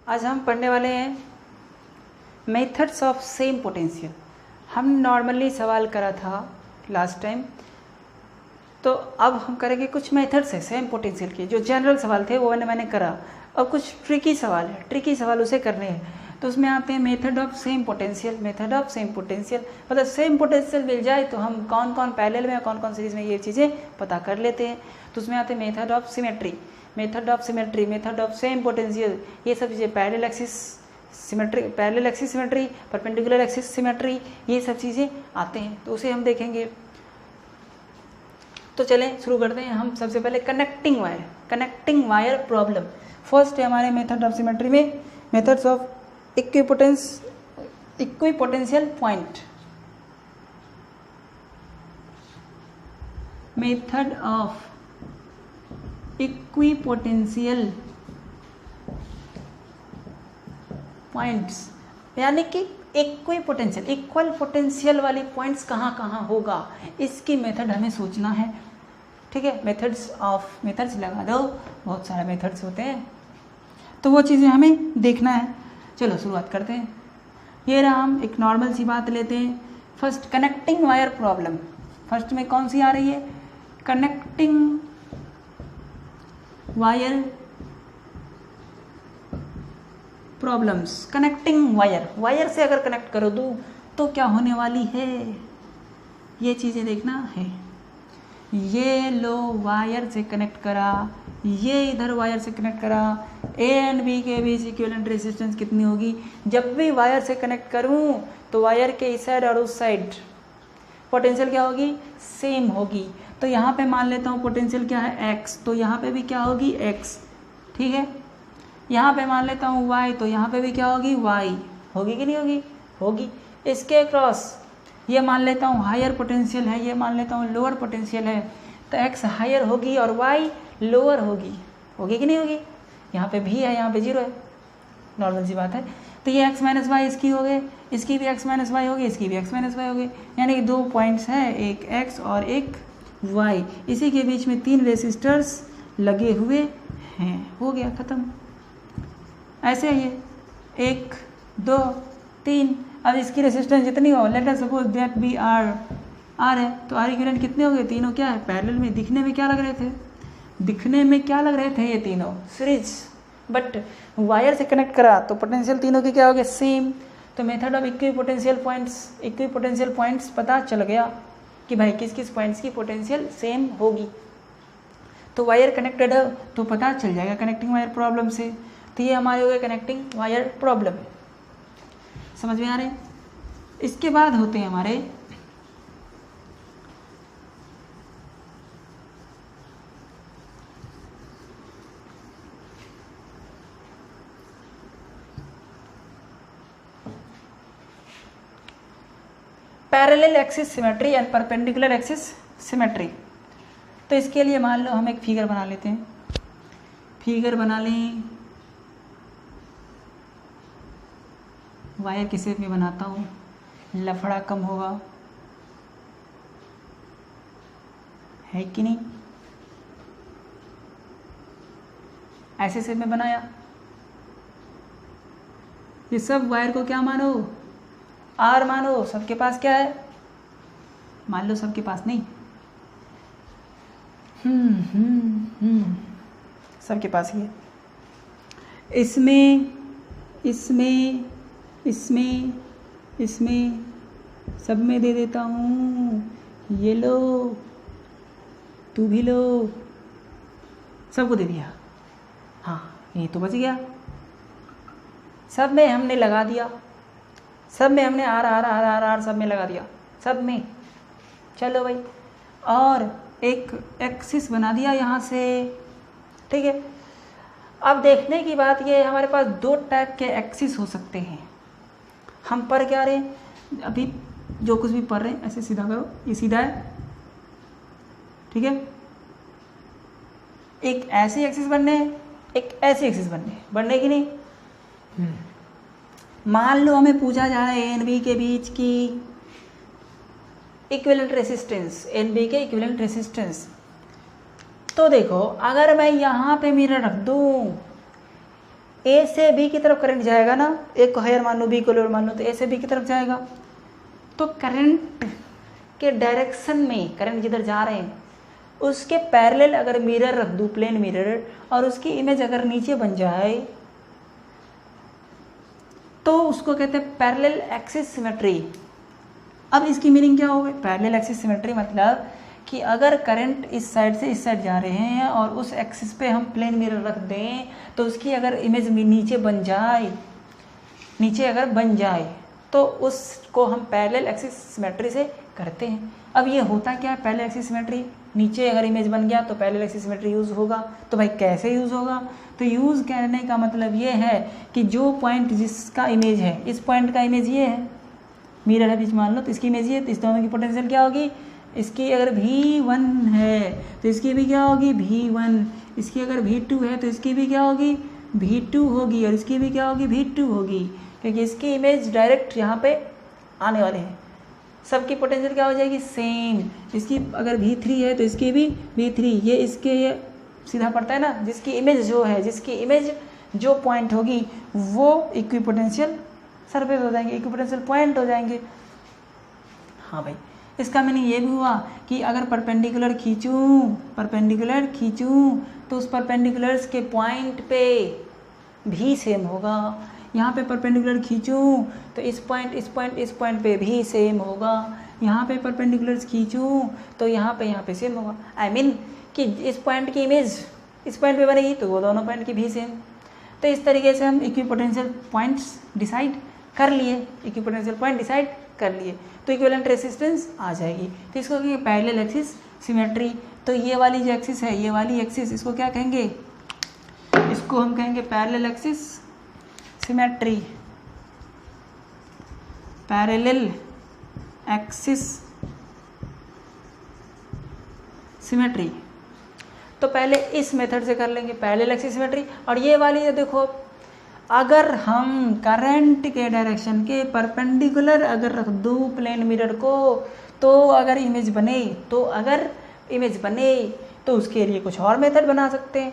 आज हम पढ़ने वाले हैं मेथड्स ऑफ सेम पोटेंशियल। हम नॉर्मली सवाल करा था लास्ट टाइम, तो अब हम करेंगे कुछ मेथड्स है सेम पोटेंशियल के। जो जनरल सवाल थे वो मैंने करा, अब कुछ ट्रिकी सवाल है, ट्रिकी सवाल उसे करने हैं। तो उसमें आते हैं method of same potential. Method of same potential मतलब सेम पोटेंशियल मिल जाए तो हम कौन कौन पैरेलल में कौन कौन सीरीज में ये चीज़ें पता कर लेते हैं। तो उसमें आते हैं method of symmetry, method of symmetry, method of same potential, ये सब चीज़ें parallel axis symmetry, parallel axis symmetry, perpendicular axis symmetry, ये सब चीज़ें आते हैं, तो उसे हम देखेंगे। तो चलें शुरू करते हैं। हम सबसे पहले कनेक्टिंग वायर प्रॉब्लम। फर्स्ट है हमारे मेथड ऑफ सिमेट्री में methods of equipotential point. Method of equipotential points, यानी कि इक्वल पोटेंशियल वाली पॉइंट्स कहाँ कहाँ होगा, इसकी मेथड हमें सोचना है। ठीक है, मेथड्स लगा दो, बहुत सारे मेथड्स होते हैं, तो वो चीज़ें हमें देखना है। चलो शुरुआत करते हैं। ये रहा, हम एक नॉर्मल सी बात लेते हैं। First connecting wire problem, first में कौन सी आ रही है, connecting wire problems. Connecting wire से अगर कनेक्ट करो दूँ तो क्या होने वाली है, ये चीज़ें देखना है। ये लो वायर से कनेक्ट करा, ये इधर वायर से कनेक्ट करा, ए एंड बी के बीच इक्विवेलेंट रेजिस्टेंस कितनी होगी। जब भी वायर से कनेक्ट करूं तो वायर के इस साइड और उस साइड पोटेंशियल क्या होगी, सेम होगी। तो यहाँ पे मान लेता हूँ पोटेंशियल क्या है x, तो यहाँ पे भी क्या होगी x। ठीक है, यहाँ पे मान लेता हूँ y, तो यहाँ पे भी क्या होगी y। होगी कि नहीं होगी, होगी। इसके क्रॉस ये मान लेता हूँ हायर पोटेंशियल है, ये मान लेता हूँ लोअर पोटेंशियल है, तो x हायर होगी और y लोअर होगी। होगी कि नहीं होगी। यहाँ पे भी है, यहाँ पे 0 है, नॉर्मल सी बात है। तो ये x माइनस वाई इसकी हो गई, इसकी भी x माइनस वाई होगी, इसकी भी x माइनस वाई होगी, यानी कि 2 पॉइंट्स हैं, एक x और एक y। इसी के बीच में 3 रेसिस्टर्स लगे हुए हैं, हो गया ख़त्म। ऐसे ये 1 2 3। अब इसकी रेसिस्टेंस जितनी हो, let us suppose that B R है, तो आर इक्विवेलेंट कितने हो गए, तीनों क्या है पैरेलल में। दिखने में क्या लग रहे थे, ये तीनों सीरीज, बट वायर से कनेक्ट करा तो पोटेंशियल तीनों के क्या हो गए, सेम। तो मेथड ऑफ इक्विपोटेंशियल पॉइंट्स पता चल गया कि भाई किस किस पॉइंट्स की पोटेंशियल सेम होगी। तो वायर कनेक्टेड है तो पता चल जाएगा कनेक्टिंग वायर प्रॉब्लम से। तो ये हमारे हो गए कनेक्टिंग वायर प्रॉब्लम, समझ में आ रहे हैं। इसके बाद होते हैं हमारे parallel axis symmetry and perpendicular axis symmetry. तो इसके लिए मान लो हम एक फिगर बना लेते हैं, फिगर बना लें, वायर के शेप में बनाता हूँ, लफड़ा कम होगा, है कि नहीं। ऐसे शेप में बनाया, ये सब वायर को क्या मानो, आर मानो। सबके पास क्या है, मान लो सबके पास नहीं, सबके पास ये, इसमें सब में दे देता हूँ। ये लो, तू भी लो, सबको दे दिया। हाँ, ये तो बच गया। सब में हमने लगा दिया, सब में हमने आर सब में लगा दिया, सब में। चलो भाई, और एक एक्सिस बना दिया यहाँ से। ठीक है, अब देखने की बात ये है, हमारे पास 2 टाइप के एक्सिस हो सकते हैं। हम पढ़ क्या रहे हैं, अभी जो कुछ भी पढ़ रहे हैं ऐसे सीधा करो, ये सीधा है। ठीक है, एक ऐसी एक्सिस बनने, एक ऐसी एक्सिस बनने की नहीं। मान लो हमें पूछा जा रहा है ए एंड बी के बीच की इक्विवेलेंट रेसिस्टेंस, एन बी के इक्विवेलेंट रेसिस्टेंस। तो देखो, अगर मैं यहाँ पे मिरर रख दूँ ए से बी की तरफ करंट जाएगा ना, एक को हायर मान लो, बी को लोअर मान लो, तो ए से बी की तरफ जाएगा। तो करंट के डायरेक्शन में, करंट जिधर जा रहे हैं उसके पैरेलल अगर मिरर रख दूँ, प्लेन मिरर, और उसकी इमेज अगर नीचे बन जाए तो उसको कहते हैं पैरेलल एक्सिस सिमेट्री। अब इसकी मीनिंग क्या होगी? पैरेलल एक्सिस सिमेट्री मतलब कि अगर करंट इस साइड से इस साइड जा रहे हैं और उस एक्सिस पे हम प्लेन मिरर रख दें तो उसकी अगर इमेज नीचे बन जाए, नीचे अगर बन जाए तो उसको हम पैरेलल एक्सिस सिमेट्री से करते हैं। अब ये होता क्या है पैरेलल एक्सिस सिमेट्री? नीचे अगर इमेज बन गया तो पैरेलल एक्सिस सिमेट्री यूज़ होगा। तो भाई कैसे यूज़ होगा? तो यूज़ करने का मतलब ये है कि जो पॉइंट जिसका इमेज है, इस पॉइंट का इमेज ये है, मिरर है बीच मान लो, तो इसकी इमेज ये, तो इस दोनों की पोटेंशियल क्या होगी? इसकी अगर V1 है तो इसकी भी क्या होगी? V1। इसकी अगर V2 है तो इसकी भी क्या होगी? V2 होगी, और इसकी भी क्या होगी? V2 होगी, क्योंकि इसकी इमेज डायरेक्ट यहाँ पे आने वाले हैं। सबकी पोटेंशियल क्या हो जाएगी? सेम। इसकी अगर V3 है तो इसकी भी V3, ये इसके ये सीधा पड़ता है ना, जिसकी इमेज जो है, जिसकी इमेज जो पॉइंट होगी वो इक्विपोटेंशियल सरफेस हो जाएंगे, इक्विपोटेंशियल पॉइंट हो जाएंगे। हाँ भाई, इसका मीनिंग ये भी हुआ कि अगर परपेंडिकुलर खींचूं तो उस परपेंडिकुलर्स के पॉइंट पे भी सेम होगा। यहाँ पे परपेंडिकुलर खींचूं तो इस पॉइंट पे भी सेम होगा। यहाँ पे परपेंडिकुलर्स खींचूं तो यहाँ पे सेम होगा। आई मीन कि इस पॉइंट की इमेज इस पॉइंट पे बनेगी तो वो दोनों पॉइंट की भी सेम। तो इस तरीके से हम इक्विपोटेंशियल पॉइंट्स डिसाइड कर लिए, तो इक्विवेलेंट रेसिस्टेंस आ जाएगी। तो इसको कहेंगे पैरेलल एक्सिस सिमेट्री। तो ये वाली जो एक्सिस है, ये वाली एक्सिस, इसको क्या कहेंगे? इसको हम कहेंगे parallel axis symmetry, parallel axis symmetry. तो पहले इस मेथड से कर लेंगे पैरेलल एक्सिस सिमेट्री। और ये वाली जो देखो, अगर हम करंट के डायरेक्शन के परपेंडिकुलर अगर रख दूँ प्लेन मिरर को तो अगर इमेज बने तो उसके लिए कुछ और मेथड बना सकते हैं।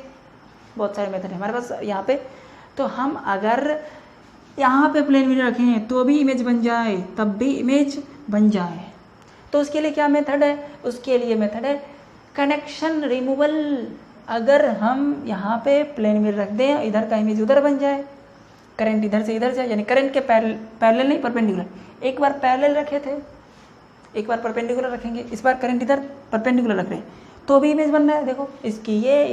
बहुत सारे मेथड है हमारे पास यहाँ पे। तो हम अगर यहाँ पे प्लेन मिरर रखें तो भी इमेज बन जाए, तब भी इमेज बन जाए, तो उसके लिए क्या मेथड है? उसके लिए मेथड है कनेक्शन रिमूवल। अगर हम यहाँ पे प्लेन मिरर रख दें, इधर का इमेज उधर बन जाए, करंट इधर से इधर जाए, यानी करंट के पैरेलल नहीं, परपेंडिकुलर। एक बार पैरेलल रखे थे, एक बार परपेंडिकुलर रखेंगे, इस बार करंट इधर परपेंडिकुलर रख रहे हैं तो भी इमेज बन रहा है। देखो, इसकी ये,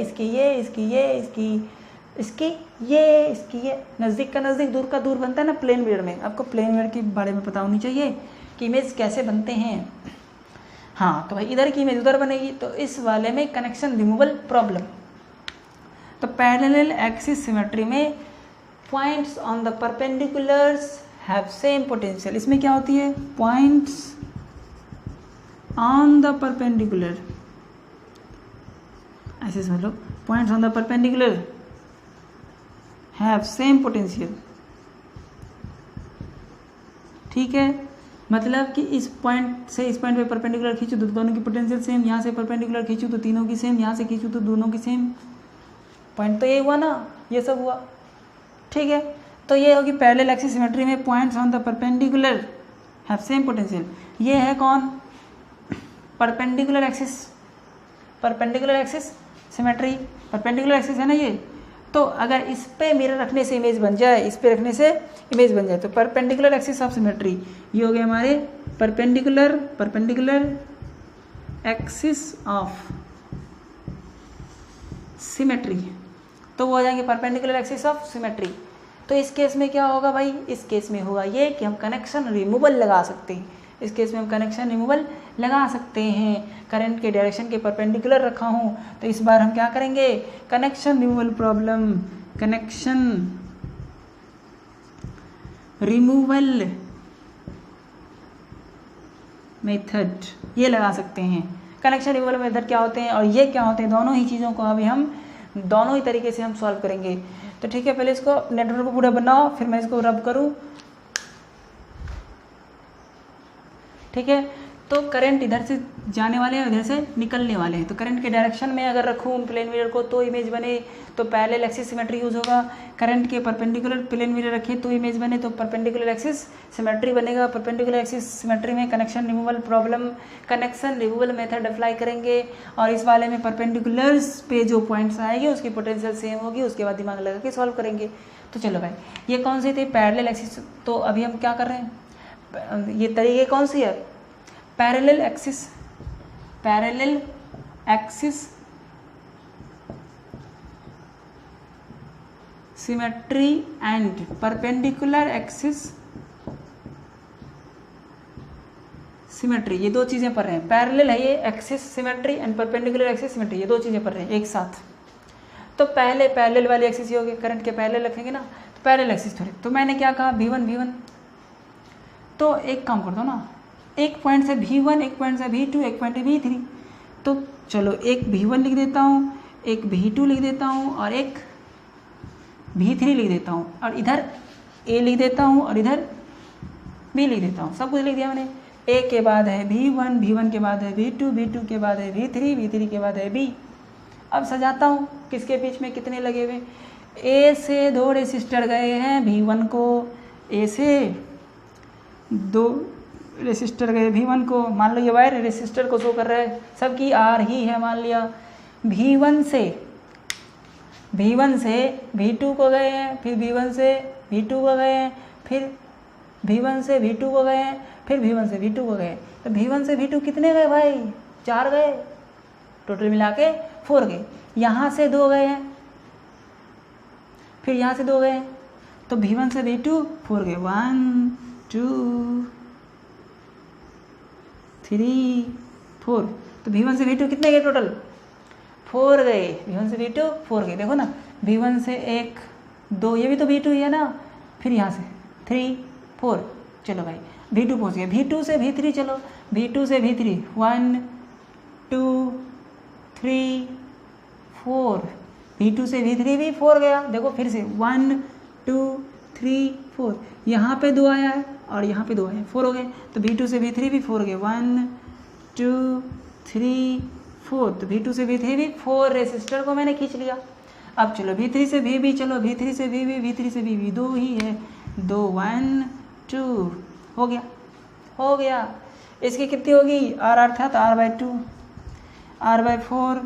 नज़दीक का नज़दीक, दूर का दूर बनता है ना प्लेन मिरर में। आपको प्लेन मिरर के बारे में पता होनी चाहिए कि इमेज कैसे बनते हैं। हाँ, तो भाई इधर की इमेज उधर बनेगी, तो इस वाले में कनेक्शन रिमूवल प्रॉब्लम। तो पैरेलल एक्सिस सिमेट्री में points on the perpendiculars have same potential. इसमें क्या होती है? पॉइंट्स ऑन द परपेंडिकुलर, ऐसे समझ लो, points on the perpendicular have same potential. ठीक है, मतलब कि इस पॉइंट से इस पॉइंट पे परपेंडिकुलर खींचूँ तो दोनों की पोटेंशियल सेम, यहाँ से परपेंडिकुलर खींचूँ तो तीनों की सेम, यहाँ से खींचूँ तो दोनों की सेम। पॉइंट तो ये हुआ ना, ये सब हुआ। ठीक है, तो ये होगी पैरेलल एक्सिस सिमेट्री में points on the perpendicular have same potential. ये है कौन? Perpendicular axis symmetry, perpendicular axis है ना ये। तो अगर इस पे मिरर रखने से इमेज बन जाए, इस पे रखने से इमेज बन जाए, तो परपेंडिकुलर एक्सिस ऑफ सिमेट्री ये हो गया हमारे परपेंडिकुलर एक्सिस ऑफ सिमेट्री। तो वो हो जाएंगे परपेंडिकुलर एक्सिस ऑफ सिमेट्री। तो इस केस में क्या होगा भाई? इस केस में होगा ये कि हम कनेक्शन रिमूवल लगा सकते हैं। इस केस में हम कनेक्शन रिमूवल लगा सकते हैं। करंट के डायरेक्शन के परपेंडिकुलर रखा हूँ, तो इस बार हम क्या करेंगे? Connection removal problem, connection removal method ये लगा सकते हैं। कनेक्शन रिमूवल मेथड क्या होते हैं और ये क्या होते हैं, दोनों ही चीज़ों को अभी हम दोनों ही तरीके से हम सॉल्व करेंगे। तो ठीक है, पहले इसको नेटवर्क को पूरा बनाओ, फिर मैं इसको रब करूँ। ठीक है, तो करंट इधर से जाने वाले हैं, इधर से निकलने वाले हैं। तो करंट के डायरेक्शन में अगर रखूँ प्लेन मिरर को तो इमेज बने, तो पैरेलल एक्सिस सिमेट्री यूज़ होगा। करंट के परपेंडिकुलर प्लेन मिरर रखें तो इमेज बने, तो परपेंडिकुलर एक्सिस सिमेट्री बनेगा। परपेंडिकुलर एक्सिस सिमेट्री में connection removal problem, connection removal method apply करेंगे। और इस वाले में परपेंडिकुलर्स पे जो पॉइंट्स आएंगे उसकी पोटेंशियल सेम होगी, उसके बाद दिमाग लगा के सॉल्व करेंगे। तो चलो भाई, ये कौन से थे? Parallel axis. तो अभी हम क्या कर रहे हैं, ये तरीके कौन सी है? Parallel axis, parallel axis symmetry and perpendicular axis symmetry, ये दो चीज़ें पढ़ रहे हैं। पैरेलल है ये axis symmetry and perpendicular axis symmetry, ये दो चीज़ें पढ़ रहे हैं एक साथ। तो पहले पैरेलल वाली एक्सिस ही होगी, करंट के पैरेलल रखेंगे ना, तो पैरेलल एक्सिस थोड़ी। तो मैंने क्या कहा, V1, तो एक काम कर दो ना, एक पॉइंट से V1, एक पॉइंट से V2, एक पॉइंट से V3। तो चलो एक V1 लिख देता हूँ, एक V2 लिख देता हूँ और एक V3 लिख देता हूँ, और इधर A लिख देता हूँ और इधर B लिख देता हूँ। सब कुछ लिख दिया मैंने। A के बाद है V1, V1 के बाद है V2, V2 के बाद है V3, V3 के बाद है B। अब सजाता हूँ किसके बीच में कितने लगे हुए। A से 2 रेसिस्टर गए हैं V1 को, A से 2 रेसिस्टर गए V1 को। मान लो ये वायर रेसिस्टर को शो कर रहा है, सबकी R ही है मान लिया। V1 से V2 को गए हैं, फिर V1 से V2 को गए हैं, फिर V1 से V2 को गए हैं, फिर V1 से V2 को गए। तो V1 से V2 कितने गए भाई? 4 गए, टोटल मिला के 4 गए। यहाँ से 2 गए हैं, फिर यहाँ से 2 गए हैं, तो V1 से V2 4 गए। 1 2 3 4। तो V1 से V2 कितने गए टोटल? 4 गए। V1 से V2 4 गए। देखो ना, V1 से 1 2, ये भी तो V2 ही है ना, फिर यहाँ से 3 4। चलो भाई V2 पहुँच गए। V2 से V3, चलो V2 से V3 1 2 3 4। V2 से V3 भी 4 गया। देखो फिर से 1 2 3 4, यहाँ पे 2 आया है और यहाँ पे 2 आया है, 4 हो गए। तो V2 से V3 भी 4 गए। 1 2 3 4। तो V2 से V3 भी 4 रेसिस्टर को मैंने खींच लिया। अब चलो V3 से VB, चलो V3 से VB, V3 से VB 2 ही है, 2 1 2 हो गया। इसकी कितनी होगी? R अर्थात R/2, R/4।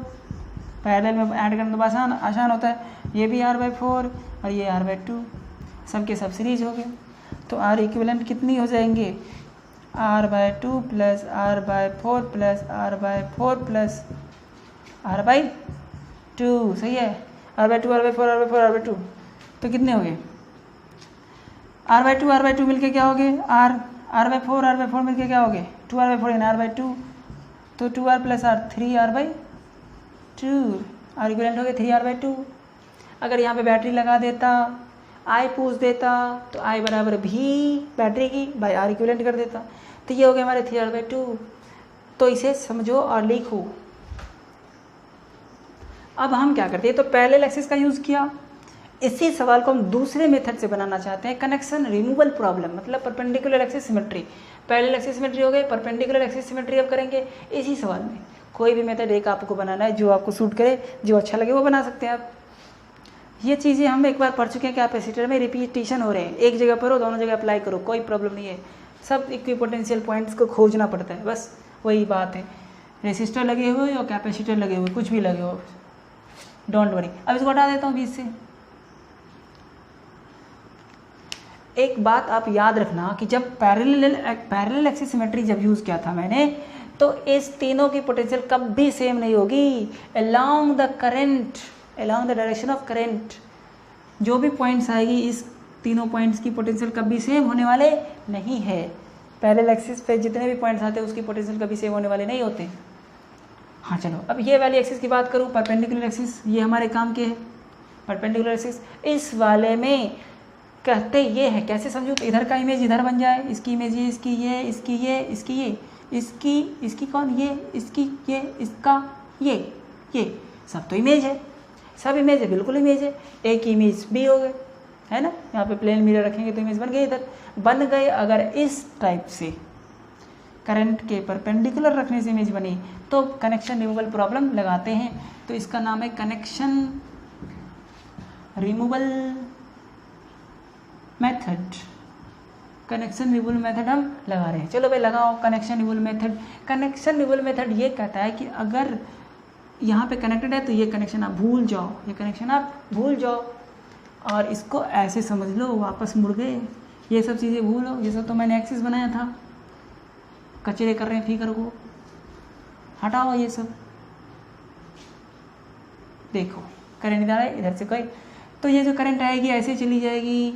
पैरेलल में ऐड करना तो आसान होता है। ये भी R/4 और ये R/2, सबके सब सीरीज हो गए। तो R इक्विवेलेंट कितनी हो जाएंगे? R/2 plus R/4 plus R/4 plus R/2, सही है। R/2 R/4 तो कितने हो गए? R/2 मिलके क्या हो गए? R/4 मिलके क्या हो गए? 2R/4 यानी R/2। तो 2R plus R 3R/2, R equivalent हो गए 3R/2। अगर यहाँ पे बैटरी लगा देता, I पूछ देता, तो I बराबर V बैटरी की बाई R इक्विवेलेंट कर देता। तो ये हो गया हमारे 3R/2। तो इसे समझो और लिखो। अब हम क्या करते हैं, तो पैरेलल एक्सिस का यूज़ किया। इसी सवाल को हम दूसरे मेथड से बनाना चाहते हैं, कनेक्शन रिमूवल प्रॉब्लम, मतलब perpendicular axis symmetry. Parallel axis symmetry हो गए, परपेंडिकुलर एक्सिस सिमेट्री अब करेंगे इसी सवाल में। कोई भी मेथड एक आपको बनाना है, जो आपको सूट करे, जो अच्छा लगे वो बना सकते हैं आप। ये चीज़ें हम एक बार पढ़ चुके हैं, कैपेसिटर में रिपीटिशन हो रहे हैं, एक जगह पढ़ो दोनों जगह अप्लाई करो, कोई प्रॉब्लम नहीं है। सब इक्विपोटेंशियल पॉइंट्स को खोजना पड़ता है, बस वही बात है। रेसिस्टर लगे हुए और कैपेसिटर लगे हुए, कुछ भी लगे हो, डोंट वरी। अब इसको हटा देता हूँ बीच से। एक बात आप याद रखना कि जब पैरेलल एक्सिस सिमेट्री जब यूज़ किया था मैंने, तो इस तीनों की पोटेंशियल कभी सेम नहीं होगी। Along the direction of current जो भी पॉइंट्स आएगी, इस तीनों पॉइंट्स की पोटेंशियल कभी सेम होने वाले नहीं है। पैरेलल एक्सिस पे जितने भी पॉइंट्स आते हैं उसकी पोटेंशियल कभी सेम होने वाले नहीं होते। हाँ चलो, अब ये वाली एक्सिस की बात करूँ, परपेंडिकुलर एक्सिस, ये हमारे काम के है। परपेंडिकुलर एक्सिस इस वाले में कहते ये है, कैसे समझो, तो इधर का इमेज इधर बन जाए, इसकी इमेज ये, इसकी ये, इसकी ये, इसकी ये, इसकी कौन, ये, इसकी ये, इसका ये सब तो इमेज है, सब इमेज है, बिल्कुल इमेज है। एक इमेज भी हो गए, है ना। यहाँ पे प्लेन मिरर रखेंगे तो इमेज बन गई, इधर बन गए। अगर इस टाइप से करंट के परपेंडिकुलर रखने से इमेज बनी, तो कनेक्शन रिमूवल प्रॉब्लम लगाते हैं। तो इसका नाम है connection removal method. Connection removal method हम लगा रहे हैं। चलो भाई लगाओ connection removal method. Connection removal method ये कहता है कि अगर यहाँ पे कनेक्टेड है तो ये कनेक्शन आप भूल जाओ, ये कनेक्शन आप भूल जाओ, और इसको ऐसे समझ लो वापस मुड़ गए, ये सब चीज़ें भूलो। ये सब तो मैंने एक्सिस बनाया था, कचरे कर रहे हैं फिगर को, हटाओ ये सब। देखो करंट इधर है, इधर से कोई, तो ये जो करंट आएगी ऐसे चली जाएगी,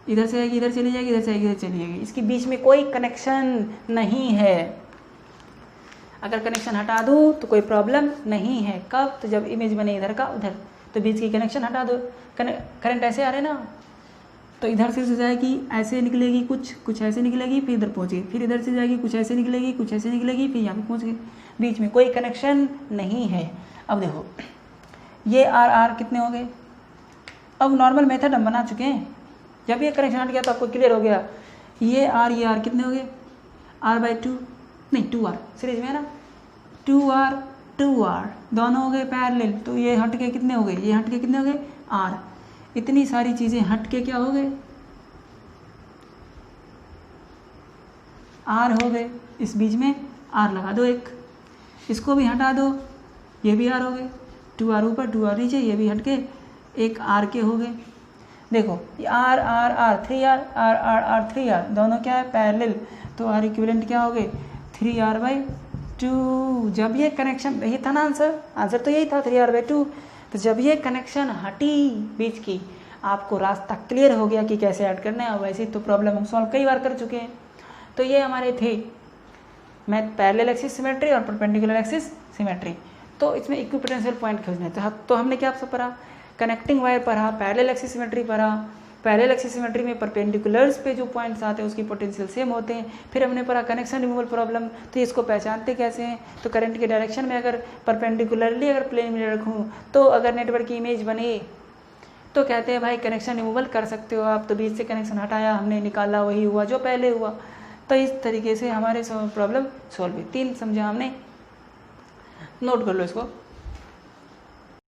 इधर से आएगी इधर चली जाएगी, इधर से आएगी इधर चली जाएगी, इसके बीच में कोई कनेक्शन नहीं है। अगर कनेक्शन हटा दूँ तो कोई प्रॉब्लम नहीं है। कब? तो जब इमेज बने इधर का उधर, तो बीच की कनेक्शन हटा दो। करंट ऐसे आ रहे ना, तो इधर से जाएगी ऐसे निकलेगी, कुछ ऐसे निकलेगी, फिर इधर पहुँच गई, फिर इधर से जाएगी कुछ ऐसे निकलेगी, कुछ ऐसे निकलेगी, फिर यहाँ पे पहुँच गई, बीच में कोई कनेक्शन नहीं है। अब देखो ये आर कितने हो गए। अब नॉर्मल मेथड हम बना चुके हैं, जब ये कनेक्शन हट गया तो आपको क्लियर हो गया। ये आर कितने हो गए, R/2 नहीं 2R सीरीज में है ना, 2R दोनों हो गए पैरेलल, तो ये हट के कितने हो गए, ये हट के कितने हो गए R। इतनी सारी चीज़ें हट के क्या हो गए, R हो गए। इस बीच में R लगा दो एक, इसको भी हटा दो, ये भी R हो गए, 2R ऊपर 2R नीचे, ये भी हट के एक R के हो गए। देखो ये R 3R 3R दोनों क्या है पैरेलल, तो R इक्विवेलेंट क्या हो गए 3R/2। जब ये कनेक्शन, यही था ना आंसर तो यही था 3R/2। तो जब ये कनेक्शन हटी बीच की, आपको रास्ता क्लियर हो गया कि कैसे ऐड करना है। वैसे तो प्रॉब्लम हम सॉल्व कई बार कर चुके हैं। तो ये हमारे थे मैथ पैरेलल एक्सिस सिमेट्री और परपेंडिकुलर एक्सिस सिमेट्री। तो इसमें इक्विपोटेंशियल पॉइंट खोजने थे। तो हमने क्या सब पढ़ा, कनेक्टिंग वायर पढ़ा, पैरेलल एक्सिस सिमेट्री पढ़ा। पैरेलल एक्सिस सिमेट्री में परपेंडिकुलर्स पे जो पॉइंट्स आते हैं उसकी पोटेंशियल सेम होते हैं। फिर हमने पढ़ा कनेक्शन रिमूवल प्रॉब्लम, तो इसको पहचानते कैसे हैं। तो करंट के डायरेक्शन में अगर परपेंडिकुलरली अगर प्लेन में रखूँ, तो अगर नेटवर्क की इमेज बने तो कहते हैं भाई कनेक्शन रिमूवल कर सकते हो आप। तो बीच से कनेक्शन हटाया हमने, निकाला, वही हुआ जो पहले हुआ। तो इस तरीके से हमारे प्रॉब्लम सॉल्व हुई। 3 समझा हमने, नोट कर लो इसको।